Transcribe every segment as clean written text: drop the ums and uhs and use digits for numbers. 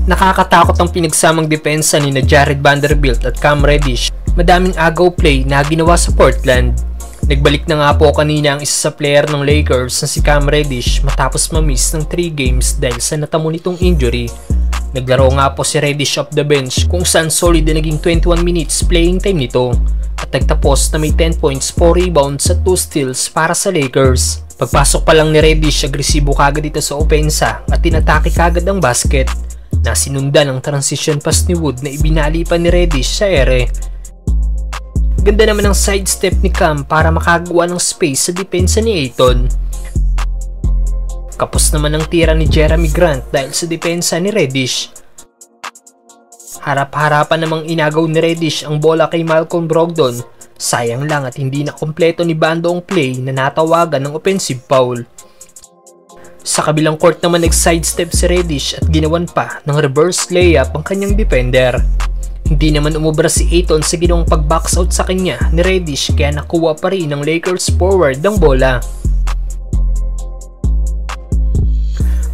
Nakakatakot ang pinagsamang depensa ni na Jared Vanderbilt at Cam Reddish. Madaming agaw play na ginawa sa Portland. Nagbalik na nga po kanina ang isa sa player ng Lakers na si Cam Reddish matapos ma-miss ng 3 games dahil sa natamo nitong injury. Naglaro nga po si Reddish off the bench kung saan solid na naging 21 minutes playing time nito at nagtapos na may 10 points, 4 rebounds at 2 steals para sa Lakers. Pagpasok pa lang ni Reddish, agresibo kagad dito sa opensa at tinatake kagad ang basket na sinundan ng transition pass ni Wood na ibinali pa ni Reddish sa ere. Ganda naman ang sidestep ni Cam para makagawa ng space sa depensa ni Ayton. Kapos naman ang tira ni Jeremy Grant dahil sa depensa ni Reddish. Harap-harapan namang inagaw ni Reddish ang bola kay Malcolm Brogdon. Sayang lang at hindi na kompleto ni Bando ang play na natawagan ng offensive foul. Sa kabilang court naman nag-sidestep si Reddish at ginawan pa ng reverse layup ang kanyang defender. Hindi naman umubra si Ayton sa ginawang pag-box out sa kanya ni Reddish kaya nakuha pa rin ng Lakers forward ang bola.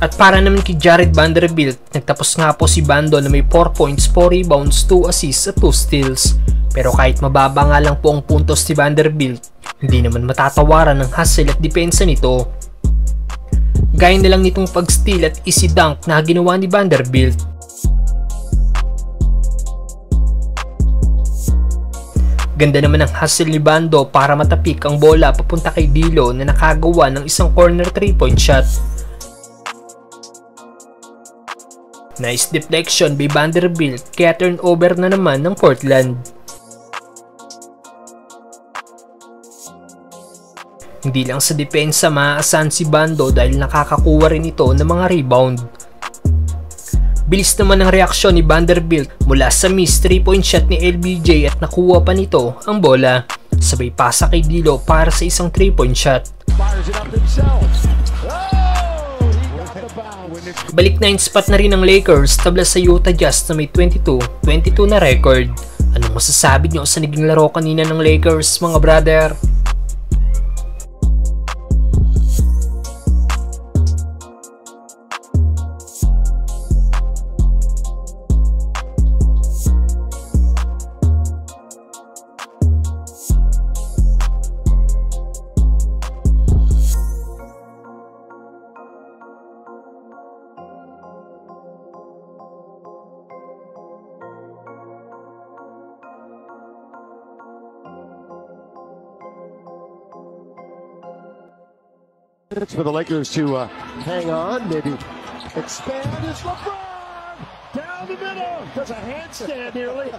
At para naman kay Jared Vanderbilt, nagtapos nga po si Bando na may 4 points, 4 rebounds, 2 assists at 2 steals. Pero kahit mababa nga lang po ang puntos ni Vanderbilt, hindi naman matatawaran ng hustle at depensa nito. Gaya na lang nitong pag-steal at easy dunk na ginawa ni Vanderbilt. Ganda naman ang hustle ni Bando para matapik ang bola papunta kay D'Lo na nakagawa ng isang corner 3-point shot. Nice deflection by Vanderbilt kaya turnover na naman ng Portland. Hindi lang sa depensa maaasahan si Bando dahil nakakakuha rin ito ng mga rebound. Bilis naman ang reaksyon ni Vanderbilt mula sa miss 3-point shot ni LBJ at nakuha pa nito ang bola. Sabay pasa kay D'Lo para sa isang 3-point shot. Balik 9 spot na rin ng Lakers tabla sa Utah Jazz na may 22-22 na record. Anong masasabi nyo sa naging laro kanina ng Lakers mga brother? It's for the Lakers to hang on, maybe expand. It's LeBron down the middle. Does a handstand nearly.